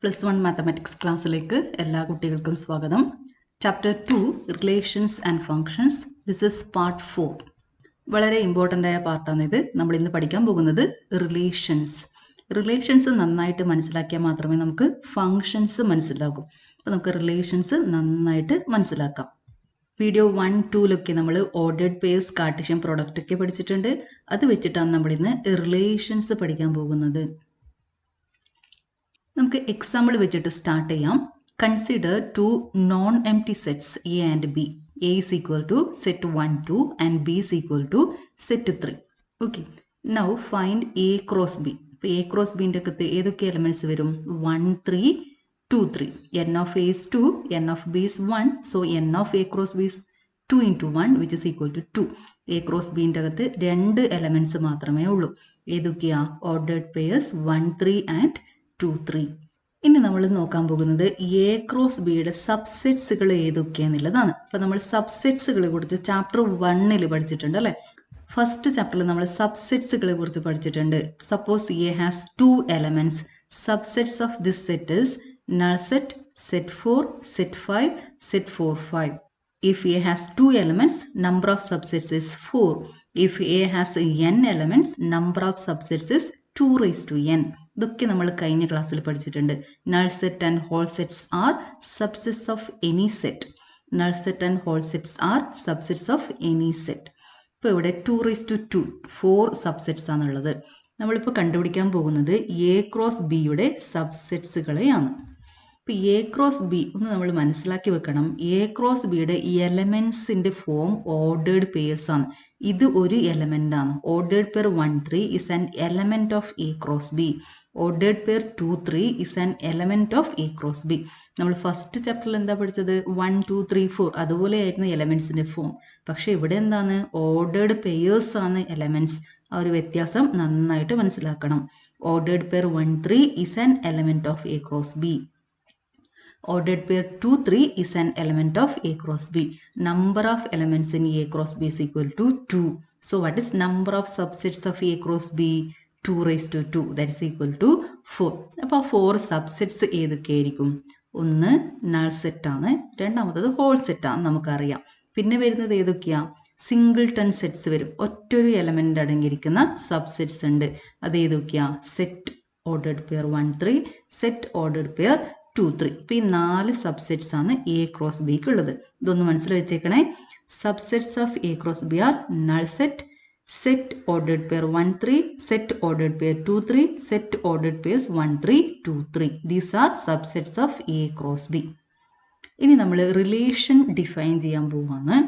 +1 mathematics ക്ലാസ്സിലേക്ക് എല്ലാ കുട്ടികൾക്കും സ്വാഗതം. Chapter 2 relations and functions. This is part 4. വളരെ ഇമ്പോർട്ടൻ്റ് ആയ പാർട്ടാണിത്. നമ്മൾ ഇന്ന് പഠിക്കാൻ പോകുന്നത് റിലേഷൻസ് നന്നായിട്ട് മനസ്സിലാക്കിയാൽ മാത്രമേ നമുക്ക് ഫങ്ഷൻസ് മനസ്സിലാകൂ. അപ്പോൾ നമുക്ക് റിലേഷൻസ് നന്നായിട്ട് മനസ്സിലാക്കാം. വീഡിയോ 1, 2 നമ്മൾ ഓർഡേർഡ് പെയർസ്, കാർട്ടീഷ്യൻ പ്രോഡക്റ്റ് ഒക്കെ പഠിച്ചിട്ടുണ്ട്. അത് വെച്ചിട്ടാണ് നമ്മൾ ഇന്ന് റിലേഷൻസ് പഠിക്കാൻ പോകുന്നത്. നമുക്ക് എക്സാമ്പിൾ വെച്ചിട്ട് സ്റ്റാർട്ട് ചെയ്യാം. Consider two non empty sets A and B. A is equal to set 1, 2 and B is equal to set 3. Okay, now find A cross B. ഇപ്പോൾ എ ക്രോസ് ബിൻ്റെ അകത്ത് ഏതൊക്കെ എലമെൻറ്റ്സ് വരും? 1, 3, 2, 3. n of a is 2, n of b is 1. So n of a cross b is 2 into 1 which is equal to 2. A cross ബിൻ്റെ അകത്ത് 2 elements മാത്രമേ ഉള്ളൂ. ഏതൊക്കെയാ? Ordered pairs 1, 3 and 2, 3. ഇനി നമ്മൾ നോക്കാൻ പോകുന്നത് എ ക്രോസ് ബിയുടെ സബ്സെറ്റ്സുകൾ ഏതൊക്കെയാണെന്നുള്ളതാണ്. അപ്പോൾ നമ്മൾ സബ്സെറ്റ്സുകളെ കുറിച്ച് ചാപ്റ്റർ 1 പഠിച്ചിട്ടുണ്ട് അല്ലേ? ഫസ്റ്റ് ചാപ്റ്ററിൽ നമ്മൾ സബ്സെറ്റ്സുകളെ കുറിച്ച് പഠിച്ചിട്ടുണ്ട്. Suppose A has 2 elements. Subsets of this set is null set, set 4, set 5, set 4, 5. If A has 2 elements, number of subsets is 4. If A has n elements, number of subsets is 2 raised to n. ഇതൊക്കെ നമ്മൾ കഴിഞ്ഞ ക്ലാസ്സിൽ പഠിച്ചിട്ടുണ്ട്. Null set and whole sets are subsets of any set. Null set and whole sets are subsets of any set. ഇപ്പോൾ ഇവിടെ 2 raised to 2, 4 subsets ആണുള്ളത്. നമ്മളിപ്പോൾ കണ്ടുപിടിക്കാൻ പോകുന്നത് എ ക്രോസ് ബിയുടെ സബ്സെറ്റ്സുകളെയാണ്. ഇപ്പോൾ എ ക്രോസ് ബി ഒന്ന് നമ്മൾ മനസ്സിലാക്കി വെക്കണം. എ ക്രോസ് ബിയുടെ എലമെൻസിൻ്റെ ഫോം ഓർഡേർഡ് പെയർസ് ആണ്. ഇത് ഒരു എലമെൻ്റ് ആണ്. Ordered pair 1, 3 is an element of A cross B. Ordered pair 2, 3 is an element of A cross B. നമ്മൾ ഫസ്റ്റ് ചാപ്റ്ററിൽ എന്താ പഠിച്ചത്? 1, 2, 3, 4 അതുപോലെയായിരുന്നു എലമെൻസിൻ്റെ ഫോം. പക്ഷേ ഇവിടെ എന്താണ്? ഓർഡേർഡ് പെയേഴ്സ് ആണ് എലമെൻറ്റ്സ്. ആ ഒരു വ്യത്യാസം നന്നായിട്ട് മനസ്സിലാക്കണം. Ordered pair 1, 3 is an element of A cross B. Ordered pair 2, 3 is an element of A cross B. Number of elements in A cross B is equal to 2. So what is number of subsets of A cross B? 2 raised to 2. That is equal to 4. അപ്പോൾ 4 subsets ഏതൊക്കെയായിരിക്കും? ഒന്ന് null സെറ്റാണ്, രണ്ടാമത്തത് whole സെറ്റാണ്, നമുക്കറിയാം. പിന്നെ വരുന്നത് ഏതൊക്കെയാ? Singleton sets വരും. ഒറ്റൊരു എലമെൻ്റ് അടങ്ങിയിരിക്കുന്ന സബ്സെറ്റ്സ് ഉണ്ട്. അത് ഏതൊക്കെയാ? Set ordered pair 1, 3, set ordered pair 2, 3. ഇപ്പോൾ ഈ 4 സബ്സെറ്റ്സ് ആണ് എ ക്രോസ് ബിക്ക് ഉള്ളത്. ഇതൊന്ന് മനസ്സിൽ വെച്ചേക്കണേ. Subsets of A cross B are null set, set ordered pair 1, 3, set ordered pair 2, 3, set ordered pairs 1, 3, 2, 3. These are subsets of A cross B. ഇനി നമ്മൾ റിലേഷൻ ഡിഫൈൻ ചെയ്യാൻ പോവാണ്.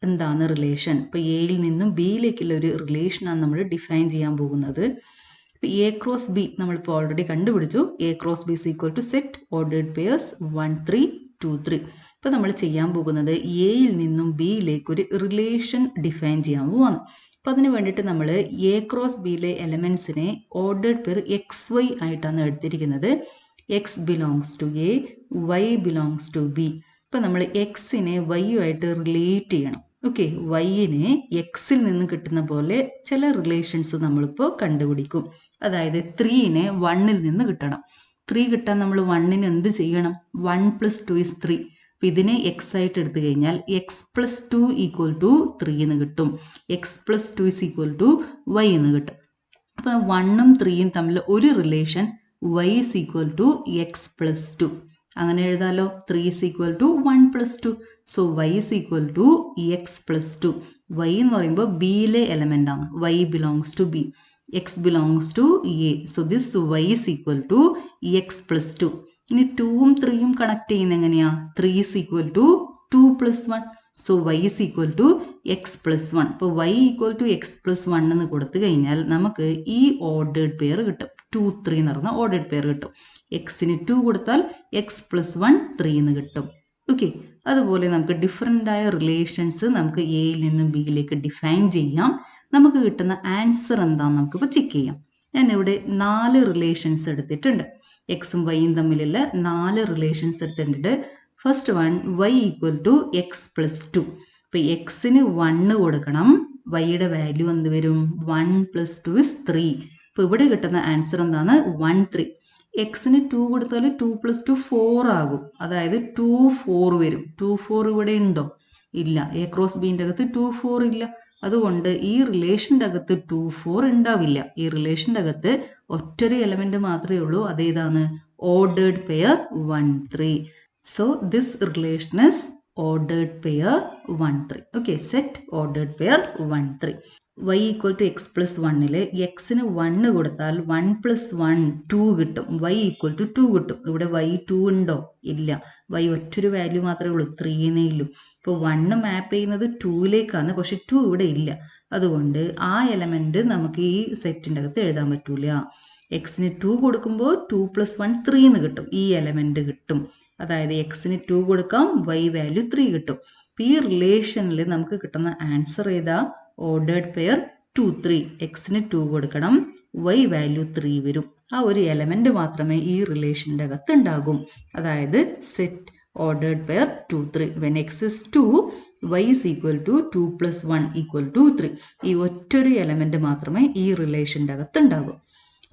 എന്താണ് റിലേഷൻ? ഇപ്പോൾ എയിൽ നിന്നും ബിയിലേക്കുള്ള ഒരു റിലേഷനാണ് നമ്മൾ ഡിഫൈൻ ചെയ്യാൻ പോകുന്നത്. എ ക്രോസ് ബി നമ്മളിപ്പോൾ ഓൾറെഡി കണ്ടുപിടിച്ചു. A cross B is equal to set ordered pairs 1, 3, 2, 3. ഇപ്പോൾ നമ്മൾ ചെയ്യാൻ പോകുന്നത് എയിൽ നിന്നും ബിയിലേക്ക് ഒരു റിലേഷൻ ഡിഫൈൻ ചെയ്യാൻ പോവാണ്. അപ്പോൾ അതിന് വേണ്ടിയിട്ട് നമ്മൾ എ ക്രോസ് ബിയിലെ എലമെൻസിനെ ഓർഡേർഡ് പെയർ XY ആയിട്ടാണ് എടുത്തിരിക്കുന്നത്. X belongs to A, y belongs to B. ഇപ്പോൾ നമ്മൾ എക്സിനെ വൈയുമായിട്ട് റിലേറ്റ് ചെയ്യണം. ഓക്കെ, വൈയിനെ എക്സിൽ നിന്ന് കിട്ടുന്ന പോലെ ചില റിലേഷൻസ് നമ്മളിപ്പോൾ കണ്ടുപിടിക്കും. അതായത് 3നെ 1ൽ നിന്ന് കിട്ടണം. 3 കിട്ടാൻ നമ്മൾ 1ന് എന്ത് ചെയ്യണം? 1 + 2 is 3. അപ്പം ഇതിനെ എക്സ് ആയിട്ട് എടുത്തു കഴിഞ്ഞാൽ എക്സ് + 2 = 3 എന്ന് കിട്ടും. എക്സ് + 2 = y എന്ന് കിട്ടും. അപ്പം 1ഉം 3യും തമ്മിൽ ഒരു റിലേഷൻ y = x + 2. അങ്ങനെ എഴുതാലോ. 3 = 1 + 2. So y = x + 2. y എന്ന് പറയുമ്പോൾ ബിയിലെ എലമെൻ്റ് ആണ്. y belongs to b. x belongs to a. So this y = x + 2. ഇനി 2ഉം 3യും കണക്ട് ചെയ്യുന്നത് എങ്ങനെയാ? 3 = 2 + 1. So y = x + 1. അപ്പോൾ y = x + 1 എന്ന് കൊടുത്തു കഴിഞ്ഞാൽ നമുക്ക് ഈ ഓർഡേർഡ് പെയർ കിട്ടും. 2, 3 എന്ന് പറഞ്ഞാൽ ഓർഡേർഡ് പെയർ കിട്ടും. എക്സിന് 2 കൊടുത്താൽ x + 1 3 എന്ന് കിട്ടും. ഓക്കെ, അതുപോലെ നമുക്ക് ഡിഫറെൻ്റ് ആയ റിലേഷൻസ് നമുക്ക് എയിൽ നിന്നും ബിയിലേക്ക് ഡിഫൈൻ ചെയ്യാം. നമുക്ക് കിട്ടുന്ന ആൻസർ എന്താണെന്ന് നമുക്കിപ്പോൾ ചെക്ക് ചെയ്യാം. ഞാനിവിടെ 4 റിലേഷൻസ് എടുത്തിട്ടുണ്ട്. എക്സും വൈയും തമ്മിലുള്ള 4 റിലേഷൻസ് എടുത്തിട്ടുണ്ട്. First one y = x + 2. ഇപ്പോൾ എക്സിന് 1 കൊടുക്കണം. വൈയുടെ വാല്യൂ എന്ത് വരും? 1 + 2 is 3. അപ്പോൾ ഇവിടെ കിട്ടുന്ന ആൻസർ എന്താണ്? 1, 3. എക്സിന് 2 കൊടുത്താൽ 2 + 2 4 ആകും. അതായത് 2 4 വരും. 2 4 ഇവിടെ ഉണ്ടോ? ഇല്ല. എ ക്രോസ് ബിൻ്റെ അകത്ത് 2 4 ഇല്ല. അതുകൊണ്ട് ഈ റിലേഷൻ്റെ അകത്ത് 2 4 ഉണ്ടാവില്ല. ഈ റിലേഷൻ്റെ അകത്ത് ഒറ്റൊരു എലമെന്റ് മാത്രമേ ഉള്ളൂ. അതേതാണ്? Ordered pair 1 3. So this relation is ordered pair 1 3. Okay, set ordered pair 1 3. y equal to x plus 1 എക്സിന് 1 കൊടുത്താൽ 1 + 1 2 കിട്ടും. y equal to 2 കിട്ടും. ഇവിടെ y 2 ഉണ്ടോ? ഇല്ല. y ഒറ്റൊരു വാല്യൂ മാത്രമേ ഉള്ളൂ, 3 ഉള്ളൂ. ഇപ്പോൾ 1 മാപ്പ് ചെയ്യുന്നത് 2ലേക്കാണ്, പക്ഷെ 2 ഇവിടെ ഇല്ല. അതുകൊണ്ട് ആ എലമെന്റ് നമുക്ക് ഈ സെറ്റിൻ്റെ അകത്ത് എഴുതാൻ പറ്റൂല. എക്സിന് 2 കൊടുക്കുമ്പോൾ 2 + 1 3 എന്ന് കിട്ടും. ഈ എലമെന്റ് കിട്ടും. അതായത് എക്സിന് 2 കൊടുക്കാം, y വാല്യൂ 3 കിട്ടും. അപ്പോൾ ഈ റിലേഷനിൽ നമുക്ക് കിട്ടുന്ന ആൻസർ ഏതാ? Ordered pair 2 3. എക്സിന് 2 കൊടുക്കണം, y വാല്യൂ 3 വരും. ആ ഒരു എലമെന്റ് മാത്രമേ ഈ റിലേഷൻ്റെ അകത്ത് ഉണ്ടാകും. അതായത് set ordered pair 2 3. When X is 2, y is equal to 2 + 1 = 3. ഈ ഒറ്റൊരു എലമെന്റ് മാത്രമേ ഈ റിലേഷൻ്റെ അകത്ത് ഉണ്ടാകൂ.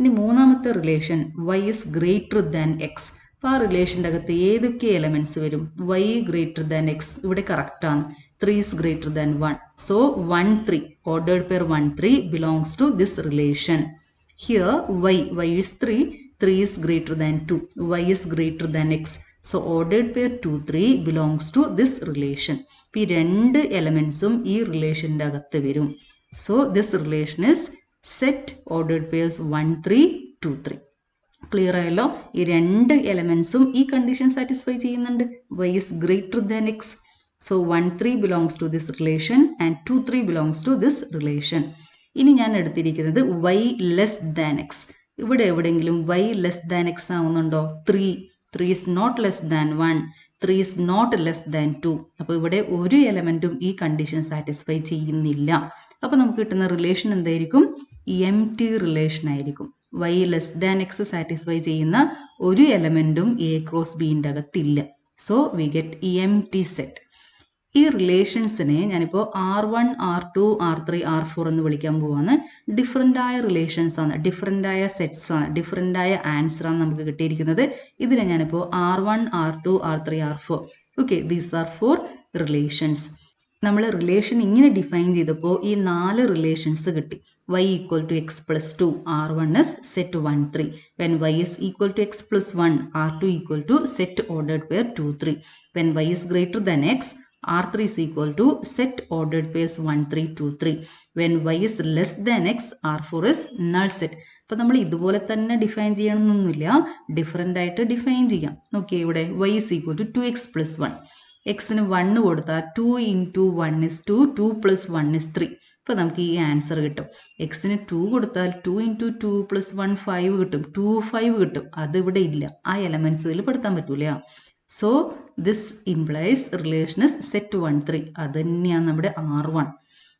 ഇനി മൂന്നാമത്തെ relation y is greater than x. അപ്പോൾ ആ റിലേഷൻ്റെ അകത്ത് ഏതൊക്കെ എലമെന്റ്സ് വരും? y greater than x ഇവിടെ കറക്റ്റാണ്. 3 is greater than 1. So 1 3, ordered pair 1 3 belongs to this relation. Here y is 3, 3 is greater than 2, y is greater than x. So ordered pair 2 3 belongs to this relation. അപ്പോൾ ഈ രണ്ട് എലമെന്റ്സും ഈ റിലേഷൻ്റെ അകത്ത് വരും. So this relation is set ordered pairs 1 3 2 3. Clear ആയല്ലോ? ഈ രണ്ട് എലമെന്റ്സും ഈ കണ്ടീഷൻ സാറ്റിസ്ഫൈ ചെയ്യുന്നുണ്ട്. y is greater than x. So 1 3 belongs to this relation and 2 3 belongs to this relation. ഇനി ഞാൻ എടുത്തിരിക്കുന്നത് y less than x. ഇവിടെ എവിടെയെങ്കിലും y less than x ആവുന്നുണ്ടോ? 3 is not less than 1, 3 is not less than 2. അപ്പോൾ ഇവിടെ ഒരു എലമെന്റും ഈ കണ്ടീഷൻ സാറ്റിസ്ഫൈ ചെയ്യുന്നില്ല. അപ്പോൾ നമുക്ക് കിട്ടുന്ന റിലേഷൻ എന്തായിരിക്കും? എംപ്റ്റി റിലേഷൻ ആയിരിക്കും. y less than X satisfy ചെയ്യുന്ന ഒരു എലമെന്റും എ ക്രോസ് ബിൻ്റെ അകത്തില്ല. So we get empty set. ഈ റിലേഷൻസിനെ ഞാനിപ്പോൾ R1 R2 R3 R4 എന്ന് വിളിക്കാൻ പോവാണ്. ഡിഫറെൻ്റ് ആയ റിലേഷൻസ് ആണ്, ഡിഫറെൻ്റ് ആയ സെറ്റ്സ് ആണ്, ഡിഫറെൻ്റ് ആയ ആൻസർ ആണ് നമുക്ക് കിട്ടിയിരിക്കുന്നത്. ഇതിനെ ഞാനിപ്പോൾ R1 R2 R3 R4. Okay, these R 4 relations. നമ്മൾ റിലേഷൻ ഇങ്ങനെ ഡിഫൈൻ ചെയ്തപ്പോൾ ഈ 4 റിലേഷൻസ് കിട്ടി. y equal to x plus 2, R1 is set 1 3. When y is equal to x plus 1, R2 equal to set ordered pair 2 3. When y is greater than x, R3 is equal to set ordered pairs 1 3 2 3. When y is less than x, R4 is null set. അപ്പോൾ നമ്മൾ ഇതുപോലെ തന്നെ define ചെയ്യണമെന്നൊന്നുമില്ല, different ആയിട്ട് define ചെയ്യാം. Okay, ഇവിടെ y is equal to 2x plus 1. എക്സിന് 1 കൊടുത്താൽ 2 × 1 is 2, 2 + 1 is 3. ഇപ്പോൾ നമുക്ക് ഈ ആൻസർ കിട്ടും. എക്സിന് 2 കൊടുത്താൽ 2 × 2 + 1 5 കിട്ടും, 2 5 കിട്ടും. അതിവിടെ ഇല്ല, ആ എലമെന്റ്സ് ഇതിൽ പെടുത്താൻ പറ്റൂല. So this implies relation is set 1 3. അത് തന്നെയാണ് നമ്മുടെ R1.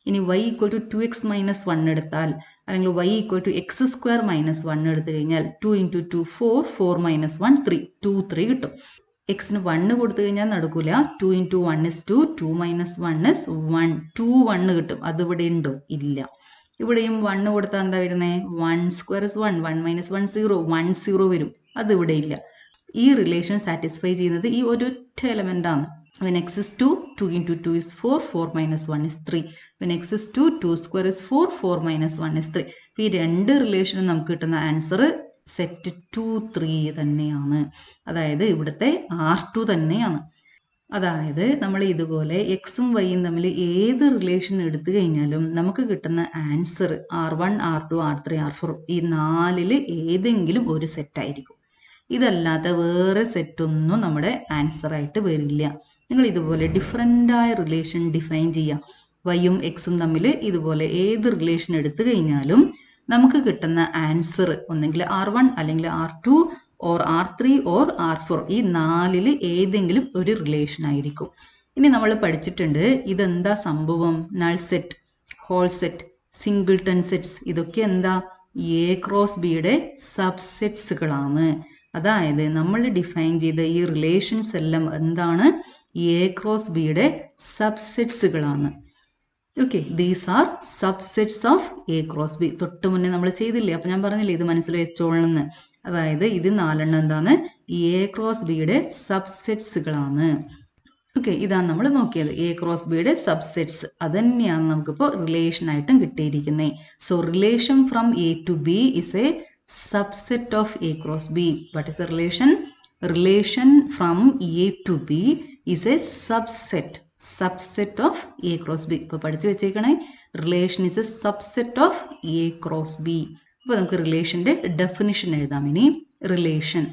ഇനി y equal to 2x - 1 എടുത്താൽ, അല്ലെങ്കിൽ y equal to x² - 1 എടുത്തു കഴിഞ്ഞാൽ 2 × 2 4, 4 - 1 3, 2 3 കിട്ടും. എക്സിന് 1 കൊടുത്തു കഴിഞ്ഞാൽ നടക്കൂല. 2 × 1 is 2, 2 - 1 is 1, 2 1 കിട്ടും. അതിവിടെ ഉണ്ടോ? ഇല്ല. ഇവിടെയും 1 കൊടുത്താൽ എന്താ വരുന്നത്? 1² is 1, 1 - 1 0, 1 0 വരും. അതിവിടെ ഇല്ല. ഈ റിലേഷൻ സാറ്റിസ്ഫൈ ചെയ്യുന്നത് ഈ ഒരൊറ്റ എലമെന്റ് ആണ്. When x is 2, 2 × 2 is 4, 4 - 1 is 3. When x is 2, 2² is 4, 4 - 1 is 3. അപ്പോൾ ഈ രണ്ട് റിലേഷനും നമുക്ക് കിട്ടുന്ന ആൻസർ സെറ്റ് 2 3 തന്നെയാണ്. അതായത് ഇവിടുത്തെ R2 തന്നെയാണ്. അതായത് നമ്മൾ ഇതുപോലെ എക്സും വൈയും തമ്മിൽ ഏത് റിലേഷൻ എടുത്തു കഴിഞ്ഞാലും നമുക്ക് കിട്ടുന്ന answer R1 R2 R3 R4 ഈ 4ൽ ഏതെങ്കിലും ഒരു സെറ്റായിരിക്കും. ഇതല്ലാത്ത വേറെ സെറ്റൊന്നും നമ്മുടെ ആൻസർ ആയിട്ട് വരില്ല. നിങ്ങൾ ഇതുപോലെ ഡിഫറെൻ്റ് ആയ റിലേഷൻ ഡിഫൈൻ ചെയ്യാം. വൈയും എക്സും തമ്മിൽ ഇതുപോലെ ഏത് റിലേഷൻ എടുത്തു കഴിഞ്ഞാലും നമുക്ക് കിട്ടുന്ന ആൻസർ ഒന്നെങ്കിൽ R1 അല്ലെങ്കിൽ R2 or R3 or R4 ഈ 4ൽ ഏതെങ്കിലും ഒരു റിലേഷൻ ആയിരിക്കും. ഇനി നമ്മൾ പഠിച്ചിട്ടുണ്ട് ഇതെന്താ സംഭവം? Null set, whole set, singleton sets, ഇതൊക്കെ എന്താ? എ ക്രോസ് ബിയുടെ സബ്സെറ്റ്സുകളാണ്. അതായത് നമ്മൾ ഡിഫൈൻ ചെയ്ത ഈ റിലേഷൻസ് എല്ലാം എന്താണ്? എ ക്രോസ് ബിയുടെ സബ്സെറ്റ്സുകളാണ്. Okay, these are subsets of A cross B. തൊട്ട് മുന്നേ നമ്മൾ ചെയ്തില്ലേ? അപ്പം ഞാൻ പറഞ്ഞില്ലേ ഇത് മനസ്സിൽ വെച്ചോളണമെന്ന്. അതായത് ഇത് 4 എന്താണ് എ ക്രോസ് ബിയുടെ സബ്സെറ്റ്സുകളാണ്. ഓക്കെ, ഇതാണ് നമ്മൾ നോക്കിയത് എ ക്രോസ് ബിയുടെ സബ്സെറ്റ്സ്. അത് തന്നെയാണ് നമുക്കിപ്പോൾ റിലേഷൻ ആയിട്ടും കിട്ടിയിരിക്കുന്നത്. So relation from A to B is a subset of A cross B. What is the relation? Relation from A to B is a subset of A cross B. ഇപ്പോൾ പഠിച്ചു വെച്ചേക്കണേ, relation is a subset of A cross B. അപ്പോൾ നമുക്ക് റിലേഷൻ്റെ definition എഴുതാം. ഇനി relation,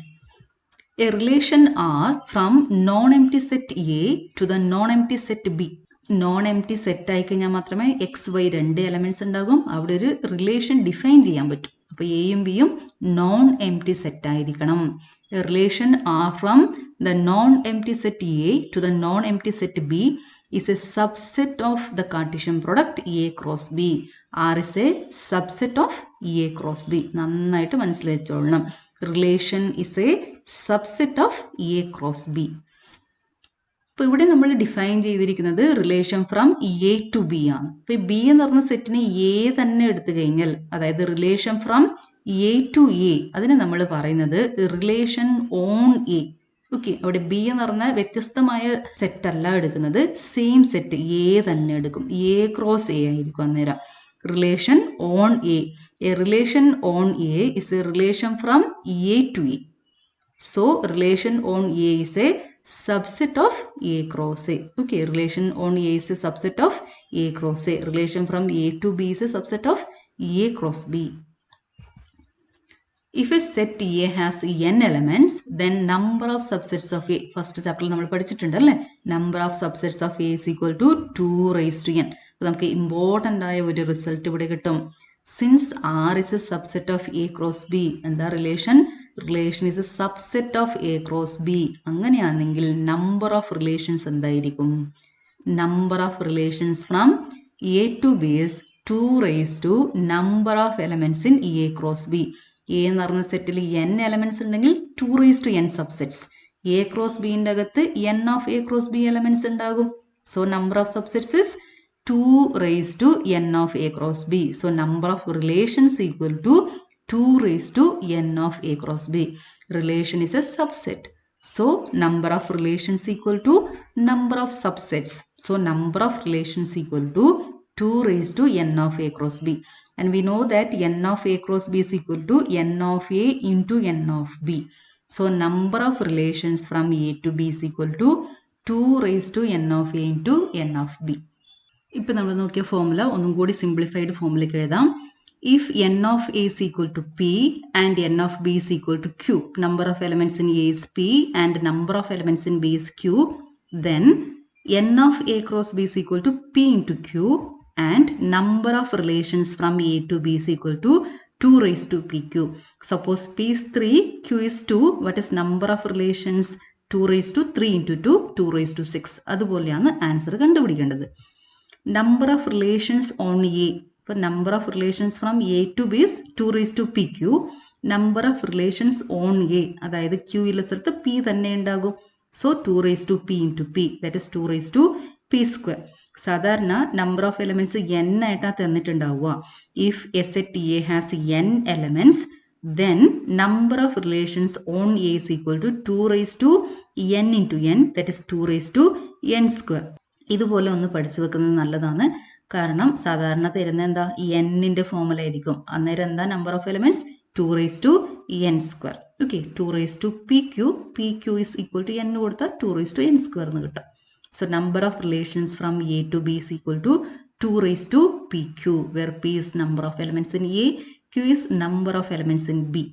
a relation R from non empty set A to the non empty set B. Non empty set ആയി കഴിഞ്ഞാൽ മാത്രമേ എക്സ് വൈ 2 എലമെന്റ്സ് ഉണ്ടാകും. അവിടെ ഒരു റിലേഷൻ ഡിഫൈൻ ചെയ്യാൻ പറ്റും. അപ്പോൾ എയും ബിയും നോൺ എംപ്റ്റി സെറ്റ് ആയിരിക്കണം. Relation R from the non empty set A to the non empty set B is a subset of the Cartesian product A cross B. R is a subset of A cross B. നന്നായിട്ട് മനസ്സിലാക്കിച്ചോളണം. റിലേഷൻ is a subset of A cross B. അപ്പോൾ ഇവിടെ നമ്മൾ define ചെയ്തിരിക്കുന്നത് relation from A to B ആണ്. അപ്പോൾ B എന്ന് പറഞ്ഞ സെറ്റിന് എ തന്നെ എടുത്തു കഴിഞ്ഞാൽ, അതായത് relation from A to A, അതിന് നമ്മൾ പറയുന്നത് റിലേഷൻ ഓൺ എ. ഓക്കെ, അവിടെ ബി എന്ന് പറഞ്ഞാൽ വ്യത്യസ്തമായ സെറ്റ് അല്ല എടുക്കുന്നത്, സെയിം സെറ്റ് എ തന്നെ എടുക്കും. എ ക്രോസ് എ ആയിരിക്കും അന്നേരം. Relation on A, a relation on A is a relation from A to A. So relation on A is a subset of A cross A. Okay, relation on A is a subset of A cross A. Relation from A to B is a subset of A cross B. If a set A has n elements, then number of subsets of A, first chapter നമ്മൾ പഠിച്ചിട്ടുണ്ടല്ലേ, number of subsets of A is equal to 2 raised to n. അപ്പോൾ നമുക്ക് important ആയ ഒരു result ഇവിടെ കിട്ടും. Since R is a subset of A cross B, എന്താ relation? Relation is a subset of A cross B. അങ്ങനെയാണെങ്കിൽ number of relations എന്തായിരിക്കും? Number of relations from A to B is 2 raised to number of elements in A cross B. A എന്ന് പറഞ്ഞ സെറ്റിൽ n elements ഉണ്ടെങ്കിൽ 2 raised to n subsets. A cross B ൻ്റെ അകത്ത് n of A cross B elements ഉണ്ടാകും. So number of subsets is 2 raised to n of A cross B. So number of relations equal to 2 raised to n of A cross B. Relation is a subset. So number of relations equal to number of subsets. So number of relations equal to 2 raised to n of A cross B. And we know that n of A cross B is equal to n of A into n of B. So number of relations from A to B is equal to 2 raised to n of A into n of B. ഇപ്പോൾ നമ്മൾ നോക്കിയ formula ഒന്നും കൂടി simplified ഫോമിലേക്ക് എഴുതാം. If N of A is equal to p and n of b is equal to q, number of elements in A is p and number of elements in B is q, then n of A cross B is equal to p into q and number of relations from A to B is equal to 2 raised to pq. Suppose p is 3, q is 2, what is number of relations? 2 raised to 3 into 2, 2 raised to 6. അതുപോലെയാണ് answer കണ്ടുപിടിക്കേണ്ടത്. Number of relations on A. ഇപ്പോൾ number of relations from A to B is 2 raised to PQ. Number of relations on A, അതായത് Q ഉള്ള സ്ഥലത്ത് P തന്നെ ഉണ്ടാകും. So 2 raised to P into P, that is 2 raised to P square. സാധാരണ number of elements n ആയിട്ടാണ് തന്നിട്ടുണ്ടാവുക. If a set A has n elements, then number of relations on A is equal to 2 raised to n into n, that is 2 raised to n square. ഇതുപോലെ ഒന്ന് പഠിച്ചു വെക്കുന്നത് നല്ലതാണ്. കാരണം സാധാരണ തരുന്ന എന്താ, എന്നിൻ്റെ ഫോമുല ആയിരിക്കും. അന്നേരം എന്താ number of elements? 2 raised to n square. Okay, 2 raised to pq, pq is equal to n കൊടുത്താൽ 2 raised to n square എന്ന് കിട്ടും. So number of relations from A to B is equal to 2 raised to pq, where p is number of elements in A, q is number of elements in B.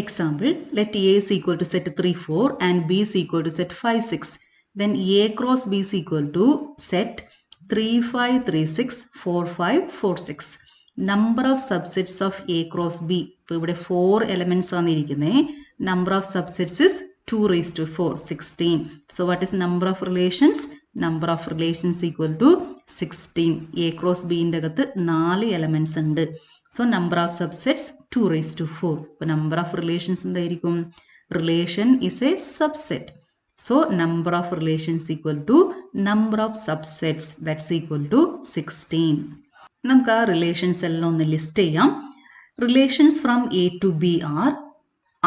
Example, let A is equal to set 3, 4 and B is equal to set 5, 6. Then A cross B is equal to set 3, 5, 3, 6, 4, 5, 4, 6. Number of subsets of A cross B. ഇപ്പോൾ ഇവിടെ 4 elements ആണ് ഇരിക്കുന്നത്. Number of subsets is 2 raised to 4, 16. So what is number of relations? Number of relations equal to 16. A cross B ൻ്റെ അകത്ത് 4 elements ഉണ്ട്. So number of subsets 2 raised to 4. അപ്പോൾ number of relations എന്തായിരിക്കും? Relation is a subset. So number of relations equal to number of subsets, that's equal to 16. നമുക്ക് ആ relations എല്ലാം ഒന്ന് list ചെയ്യാം. Relations from A to B are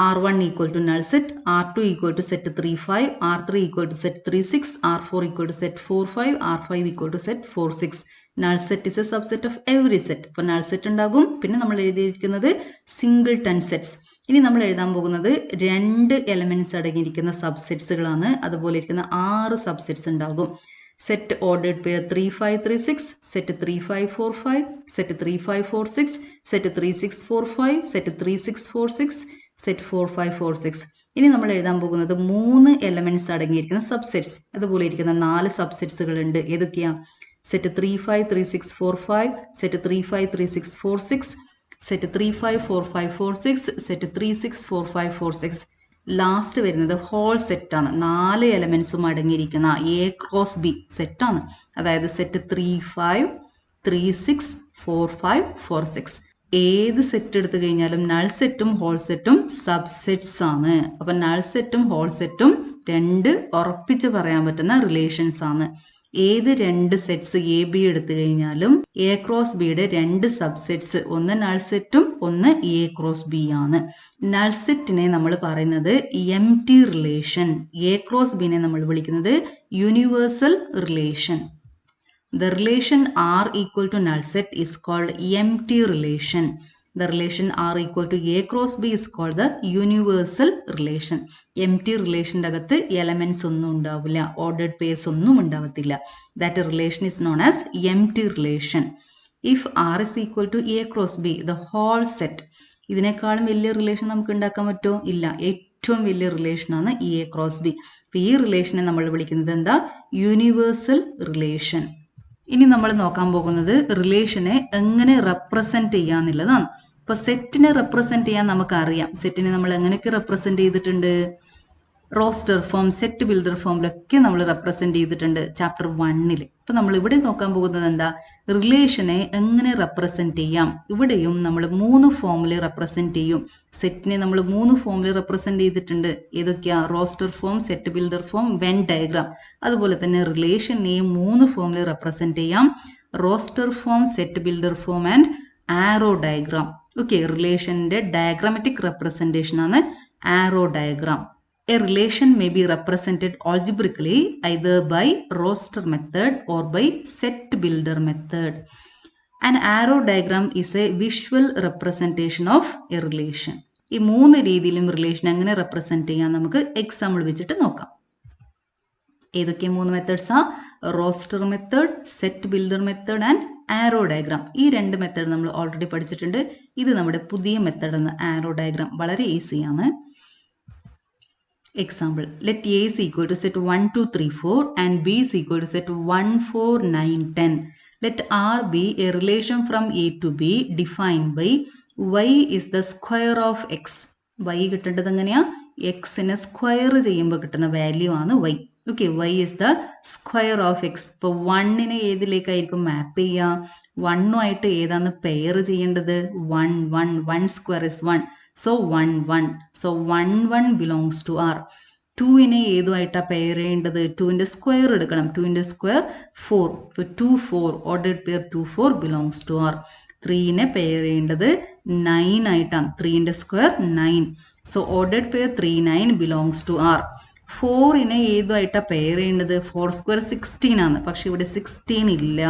R1 equal to null set, R2 equal to set 3 5, R3 equal to set 3 6, R4 equal to set 4 5, R5 equal to set 4 6. Null set is a subset of every set. അപ്പോൾ null set ഉണ്ടാകും. പിന്നെ നമ്മൾ എഴുതിയിരിക്കുന്നത് singleton sets. ഇനി നമ്മൾ എഴുതാൻ പോകുന്നത് 2 elements അടങ്ങിയിരിക്കുന്ന സബ്സെറ്റ്സുകളാണ്. അതുപോലെ ഇരിക്കുന്ന 6 സബ്സെറ്റ്സ് ഉണ്ടാകും. Set ordered pair 3 5 3 6, set 3 5 4 5, set 3 5 4 6, set 3 6 4 5, set 3 6 4 6, set 4 5 4 6. ഇനി നമ്മൾ എഴുതാൻ പോകുന്നത് 3 എലമെന്റ്സ് അടങ്ങിയിരിക്കുന്ന സബ്സെറ്റ്സ്. അതുപോലെ ഇരിക്കുന്ന 4 സബ്സെറ്റ്സുകൾ ഉണ്ട്. ഏതൊക്കെയാ? Set 3 5 3 6 4 5, set 3 5 3 6 4 6, set 3 5 4 5 4 6, set 3 6 4 5 4 6. Last വരുന്നത് ഹോൾ സെറ്റാണ്. 4 എലമെന്റ്സും അടങ്ങിയിരിക്കുന്ന എ ക്രോസ് ബി സെറ്റാണ്. അതായത് സെറ്റ് 3 5 3 6 4 5 4 6. ഏത് സെറ്റ് എടുത്തു കഴിഞ്ഞാലും നൾ സെറ്റും ഹോൾ സെറ്റും സബ്സെറ്റ്സ് ആണ്. അപ്പം നൾ സെറ്റും ഹോൾ സെറ്റും 2 ഉറപ്പിച്ച് പറയാൻ പറ്റുന്ന റിലേഷൻസ് ആണ്. ഏത് 2 സെറ്റ്സ് എ ബി എടുത്തു കഴിഞ്ഞാലും എ ക്രോസ് ബിയുടെ 2 സബ്സെറ്റ്സ്, ഒന്ന് നൾ സെറ്റും ഒന്ന് എ ക്രോസ് ബി ആണ്. നൾ സെറ്റിനെ നമ്മൾ പറയുന്നത് empty relation, A cross ബിനെ നമ്മൾ വിളിക്കുന്നത് universal relation. The relation R equal to null set is called empty relation. The relation R equal to A cross B is called the universal relation. Empty relation അകത്ത് elements ഒന്നും ഉണ്ടാവില്ല, ordered pairs ഒന്നും ഉണ്ടാവത്തില്ല. That relation is known as empty relation. If R is equal to A cross B, the whole set. ഇതിനേക്കാളും വലിയ relation നമുക്ക് ഉണ്ടാക്കാൻ പറ്റുമോ? ഇല്ല. ഏറ്റവും വലിയ റിലേഷനാണ് എ ക്രോസ് ബി. അപ്പോൾ ഈ റിലേഷനെ നമ്മൾ വിളിക്കുന്നത് എന്താ? Universal relation. ഇനി നമ്മൾ നോക്കാൻ പോകുന്നത് റിലേഷനെ എങ്ങനെ റെപ്രസെന്റ് ചെയ്യാന്നുള്ളതാണ്. ഇപ്പൊ സെറ്റിനെ റെപ്രസെന്റ് ചെയ്യാൻ നമുക്കറിയാം. സെറ്റിനെ നമ്മൾ എങ്ങനെയൊക്കെ റെപ്രസെന്റ് ചെയ്തിട്ടുണ്ട്? റോസ്റ്റർ ഫോം, സെറ്റ് ബിൽഡർ ഫോമിലൊക്കെ നമ്മൾ റെപ്രസെന്റ് ചെയ്തിട്ടുണ്ട് ചാപ്റ്റർ 1-ൽ. ഇപ്പൊ നമ്മൾ ഇവിടെ നോക്കാൻ പോകുന്നത് എന്താ? റിലേഷനെ എങ്ങനെ റെപ്രസെന്റ് ചെയ്യാം. ഇവിടെയും നമ്മൾ 3 ഫോമിൽ റെപ്രസെന്റ് ചെയ്യും. സെറ്റിനെ നമ്മൾ 3 ഫോമിൽ റെപ്രസെന്റ് ചെയ്തിട്ടുണ്ട്. ഏതൊക്കെയാ? Roster form, set builder form, Venn diagram. അതുപോലെ തന്നെ റിലേഷനെയും 3 ഫോമിൽ റെപ്രസെന്റ് ചെയ്യാം. Roster form, set builder form and arrow diagram. Okay, റിലേഷന്റെ ഡയഗ്രാമാറ്റിക് റെപ്രസെന്റേഷൻ ആണ് arrow diagram. A relation may be represented algebraically either by roster method or by set builder method. An arrow diagram is a visual representation of a relation. ഈ 3 രീതിയിലും relation എങ്ങനെ represent ചെയ്യാൻ നമുക്ക് example വെച്ചിട്ട് നോക്കാം. ഏതൊക്കെ 3 മെത്തേഡ്സാ? Roster method, set builder method and arrow diagram. ഈ 2 മെത്തേഡ് നമ്മൾ ഓൾറെഡി പഠിച്ചിട്ടുണ്ട്. ഇത് നമ്മുടെ പുതിയ മെത്തേഡാണ് ആരോ ഡയഗ്രാം. വളരെ ഈസിയാണ്. Example, let A is equal to set 1 2 3 4 and B is equal to set 1 4 9 10. Let R be a relation from A to B defined by y is the square of x. Y കിട്ടേണ്ടത് എങ്ങനെയാ? എക്സിനെ square ചെയ്യുമ്പോൾ കിട്ടുന്ന value ആണ് y. Okay, y is the square of x. ഇപ്പോൾ 1നെ ഏതിലേക്കായിരിക്കും മാപ്പ് ചെയ്യുക? 1ഉമായിട്ട് ഏതാണ് pair ചെയ്യേണ്ടത്? 1 1 1 square is 1. So 1 1. So 1 1 belongs to R. 2നെ ഏതുമായിട്ടാണ് പെയർ ചെയ്യേണ്ടത്? 2ന്റെ സ്ക്വയർ എടുക്കണം. 2ന്റെ സ്ക്വയർ 4. ഇപ്പോൾ 2 4 ordered pair 2 4 belongs to R. 3നെ പെയർ ചെയ്യേണ്ടത് 9 ആയിട്ടാണ്. 3ന്റെ square 9. So ordered pair 3 9 belongs to R. 4നെ ഏതുമായിട്ടാണ് പെയർ ചെയ്യേണ്ടത്? 4 സ്ക്വയർ 16 ആണ്. പക്ഷെ ഇവിടെ 16 ഇല്ല.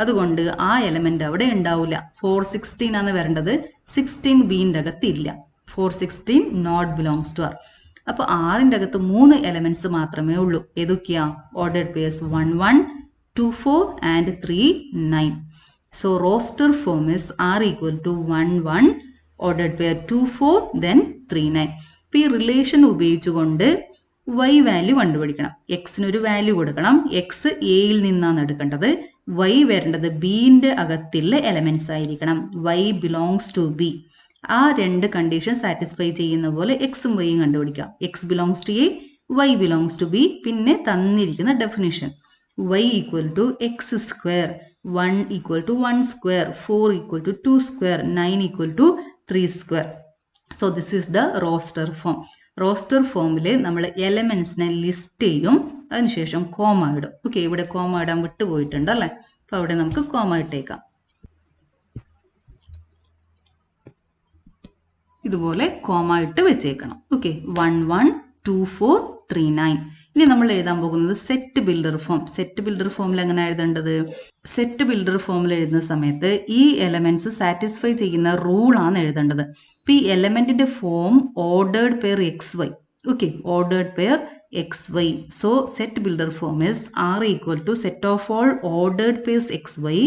അതുകൊണ്ട് ആ എലമെന്റ് അവിടെ ഉണ്ടാവില്ല. 4 16 ആണ് വരേണ്ടത്. 16 ബീൻ്റെ അകത്ത് ഇല്ല. 4 16 നോട്ട് ബിലോങ്സ് ടു ആർ. അപ്പോൾ ആറിൻ്റെ അകത്ത് 3 എലമെന്റ്സ് മാത്രമേ ഉള്ളൂ. ഏതൊക്കെയാ? Ordered pairs 1 1 2 4 and 3 9. So roster form is R equal to 1 1 ordered pair 2 4 then 3 9. അപ്പോൾ ഈ റിലേഷൻ ഉപയോഗിച്ചുകൊണ്ട് y വാല്യൂ കണ്ടുപിടിക്കണം. എക്സിനൊരു വാല്യൂ കൊടുക്കണം. എക്സ് എയിൽ നിന്നാണ് എടുക്കേണ്ടത്. y വരേണ്ടത് ബിൻ്റെ അകത്തുള്ള എലമെന്റ്സ് ആയിരിക്കണം. y belongs to B. ആ 2 കണ്ടീഷൻ സാറ്റിസ്ഫൈ ചെയ്യുന്ന പോലെ എക്സും വൈയും കണ്ടുപിടിക്കാം. X belongs to A, y belongs to B. പിന്നെ തന്നിരിക്കുന്ന definition y equal to x square, 1 equal to 1 square, 4 equal to 2 square, 9 equal to 3 square. So this is the roster form. Roster ഫോമിൽ നമ്മൾ എലമെന്റ്സിനെ list ചെയ്യും. അതിനുശേഷം comma ഇടും. Okay, ഇവിടെ comma ഇടാൻ വിട്ടുപോയിട്ടുണ്ട് അല്ലേ? അപ്പോൾ അവിടെ നമുക്ക് കോമ ഇട്ടേക്കാം. ഇതുപോലെ കോമ ഇട്ട് വെച്ചേക്കണം. ഓക്കെ, 1 1 2 4 3 9. ഇനി നമ്മൾ എഴുതാൻ പോകുന്നത് set builder form. Set builder ഫോമിൽ എങ്ങനെ എഴുതേണ്ടത്? സെറ്റ് ബിൽഡർ ഫോമിൽ എഴുതുന്ന സമയത്ത് ഈ എലമെന്റ്സ് സാറ്റിസ്ഫൈ ചെയ്യുന്ന റൂളാണ് എഴുതേണ്ടത്. ഇപ്പം ഈ എലമെന്റിന്റെ form ordered pair x y. Okay, ordered pair x y. So set builder form is R equal to set of all ordered pairs x y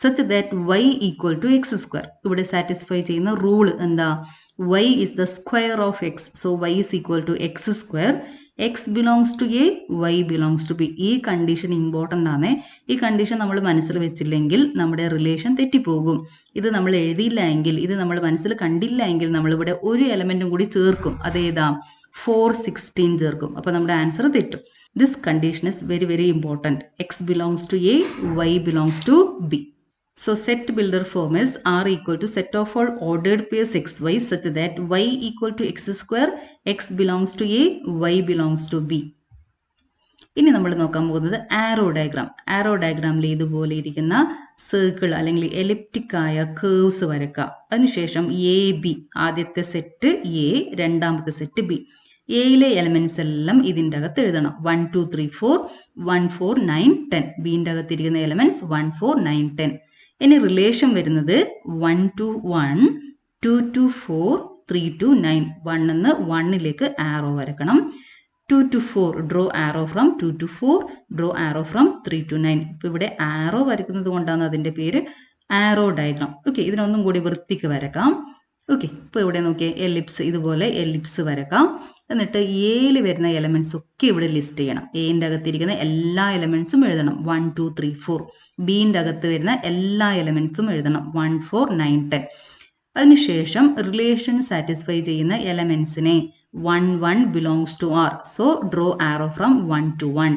such that y equal to x square. ഇവിടെ satisfy ചെയ്യുന്ന rule എന്താ? y is the square of x. So y is equal to x square. x belongs to a, y belongs to b. ഈ condition important ആണ്. ഈ condition നമ്മൾ മനസ്സിൽ വെച്ചില്ലെങ്കിൽ നമ്മുടെ relation തെറ്റിപ്പോകും. ഇത് നമ്മൾ എഴുതിയില്ല എങ്കിൽ, ഇത് നമ്മൾ മനസ്സിൽ കണ്ടില്ല എങ്കിൽ നമ്മളിവിടെ ഒരു എലമെൻറ്റും കൂടി ചേർക്കും. അതേതാ? 4 16 ചേർക്കും. അപ്പോൾ നമ്മുടെ ആൻസർ തെറ്റും. This condition is very very important. x belongs to a, y belongs to b. So set builder form is R equal to set of all ordered pairs xy such that y equal to x square, x belongs to a, y belongs to b. ഇനി നമ്മൾ നോക്കാൻ പോകുന്നത് ആരോ diagram. ആരോ ഡയഗ്രാമിൽ ഇതുപോലെ ഇരിക്കുന്ന circle അല്ലെങ്കിൽ elliptic ആയ curves വരയ്ക്കുക. അതിനുശേഷം എ ബി, ആദ്യത്തെ സെറ്റ് എ, രണ്ടാമത്തെ സെറ്റ് ബി. എയിലെ എലമെന്റ്സ് എല്ലാം ഇതിൻ്റെ അകത്ത് എഴുതണം. 1 2 3 4 1 4 9 10. ബിൻ്റെ അകത്തിരിക്കുന്ന എലമെന്റ്സ് 1 4 9 10. ഇനി റിലേഷൻ വരുന്നത് 1 to 1, 2 to 4, 3 to 9. 1 എന്ന് 1ലേക്ക് ആരോ വരക്കണം. 2 to 4 draw arrow from 2 to 4, draw arrow from 3 to 9. ഇപ്പോൾ ഇവിടെ ആരോ വരയ്ക്കുന്നത് കൊണ്ടാണ് അതിൻ്റെ പേര് ആരോ ഡയഗ്രാം. ഓക്കെ, ഇതിനൊന്നും കൂടി വൃത്തിക്ക് വരക്കാം. ഓക്കെ, ഇപ്പോൾ ഇവിടെ നോക്കിയേ, എലിപ്സ്, ഇതുപോലെ എലിപ്സ് വരക്കാം. എന്നിട്ട് എയിൽ വരുന്ന എലമെന്റ്സ് ഒക്കെ ഇവിടെ ലിസ്റ്റ് ചെയ്യണം. എന്റെ അകത്തിരിക്കുന്ന എല്ലാ എലമെന്റ്സും എഴുതണം. 1 2 3 4. ബിന്റെ അകത്ത് വരുന്ന എല്ലാ എലമെന്റ്സും എഴുതണം. 1 4 9 10. അതിനുശേഷം റിലേഷൻ സാറ്റിസ്ഫൈ ചെയ്യുന്ന എലമെന്റ്സിനെ 1 1 belongs to R. So draw arrow from 1 to 1.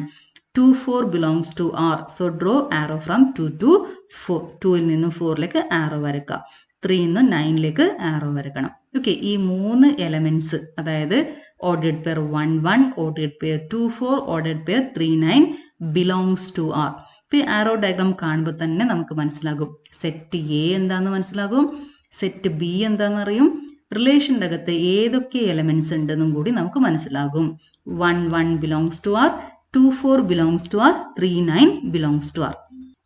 2 4 belongs to R. So draw arrow from 2 to 4. 2ൽ നിന്നും 4ലേക്ക് ആരോ വരക്കുക. 3 നിന്ന് 9ലേക്ക് ആരോ വരക്കണം. ഓക്കെ, ഈ 3 എലമെന്റ്സ്, അതായത് ordered pair 1 1, ordered pair 2 4, ordered pair 3 9 belongs to R. ഇപ്പോൾ ഈ ആരോ ഡയഗ്രാം കാണുമ്പോൾ തന്നെ നമുക്ക് മനസ്സിലാകും സെറ്റ് എ എന്താണെന്ന് മനസ്സിലാകും, സെറ്റ് ബി എന്താണെന്ന് അറിയും, റിലേഷൻ്റെ അകത്ത് ഏതൊക്കെ എലമെന്റ്സ് ഉണ്ടെന്നും കൂടി നമുക്ക് മനസ്സിലാകും. 1 1 belongs to R, 2 4 belongs to R, 3 9 belongs to R.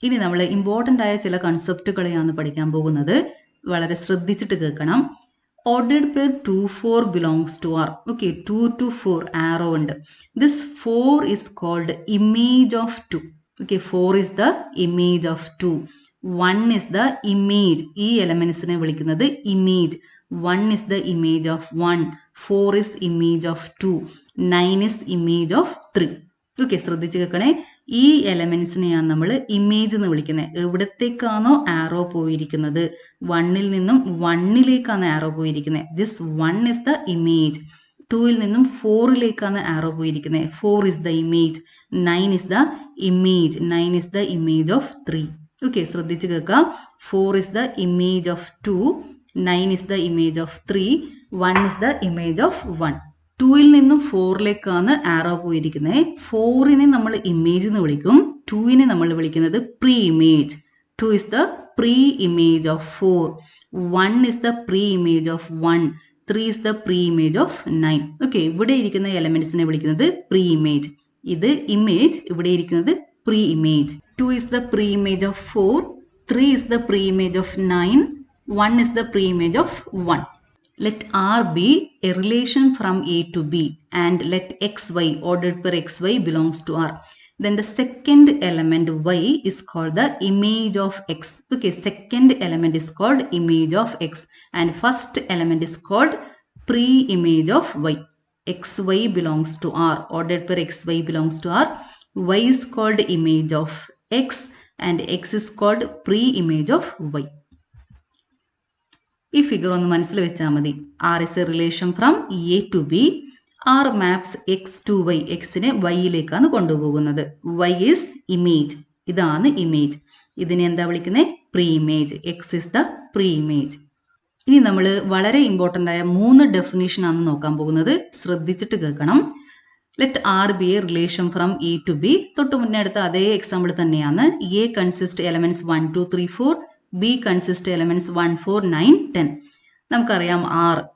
ഇനി നമ്മൾ ഇമ്പോർട്ടൻ്റ് ആയ ചില കൺസെപ്റ്റുകളെയാണ് പഠിക്കാൻ പോകുന്നത്. വളരെ ശ്രദ്ധിച്ചിട്ട് കേൾക്കണം. Ordered pair 2 4 belongs to R. Okay, 2 to 4 arrow ഉണ്ട്. This 4 is called image of 2. Okay, 4 is the image of 2. 1 is the image. ഈ എലമെന്റ്സിനെ വിളിക്കുന്നത് image. 1 is the image of 1. 4 is image of 2. 9 is image of 3. Okay, ശ്രദ്ധിച്ച് കേൾക്കണേ. ഈ എലമെന്റ്സിനെയാണ് നമ്മൾ image എന്ന് വിളിക്കുന്നത്. എവിടത്തേക്കാണോ ആരോ പോയിരിക്കുന്നത്, 1ൽ നിന്നും 1ലേക്കാണ് ആരോ പോയിരിക്കുന്നത്. This 1 is the image. 2ൽ നിന്നും 4ലേക്കാണ് ആരോ പോയിരിക്കുന്നത്. 4 is the image. 9 is the image. 9 is the image of 3. Okay, ശ്രദ്ധിച്ച് കേൾക്കാം. 4 is the image of 2. 9 is the image of 3. 1 is the image of 1. 2ൽ നിന്നും 4ലേക്കാണ് ആരോ പോയിരിക്കുന്നത്. 4നെ നമ്മൾ ഇമേജ് എന്ന് വിളിക്കും. 2നെ നമ്മൾ വിളിക്കുന്നത് pre image. 2 is the pre image of 4. 1 is the pre image of 1. 3 is the pre image of 9. Okay, ഇവിടെ ഇരിക്കുന്ന എലമെന്റ്സിനെ വിളിക്കുന്നത് പ്രീ ഇമേജ്. ഇത് ഇമേജ്, ഇവിടെ ഇരിക്കുന്നത് pre image. 2 is the pre image of 4. 3 is the pre image of 9. 1 is the pre image of 1. Let R be a relation from A to B and let xy, ordered pair xy, belongs to R. Then the second element y is called the image of x. Okay, second element is called image of x and first element is called pre-image of y. xy belongs to R. Ordered pair xy belongs to R. Y is called image of x and x is called pre-image of y. ഈ figure ഒന്ന് മനസ്സിൽ വെച്ചാൽ മതി. R is a relation from A to B. R maps x to y. എക്സിനെ വൈയിലേക്കാണ് കൊണ്ടുപോകുന്നത്. Y is image. ഇതാണ് image. ഇതിനെ എന്താ വിളിക്കുന്നത്? Pre image. X is the pre image. ഇനി നമ്മൾ വളരെ ഇമ്പോർട്ടൻ്റ് ആയ 3 ഡെഫിനേഷനാണ് നോക്കാൻ പോകുന്നത്. ശ്രദ്ധിച്ചിട്ട് കേൾക്കണം. Let R be a relation from A to B. തൊട്ട് മുന്നേ എടുത്ത അതേ എക്സാമ്പിൾ തന്നെയാണ്. A consist elements 1 2 3 4. B consist elements 1 4 9 10. നമുക്കറിയാം